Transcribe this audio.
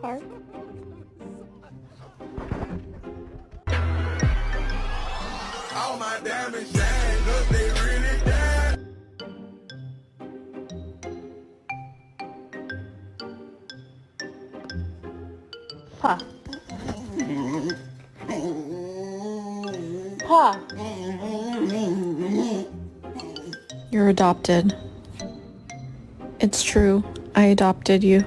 Park. All my diamonds shine, 'cause they really shine. Pa. Pa. You're adopted. It's true. I adopted you.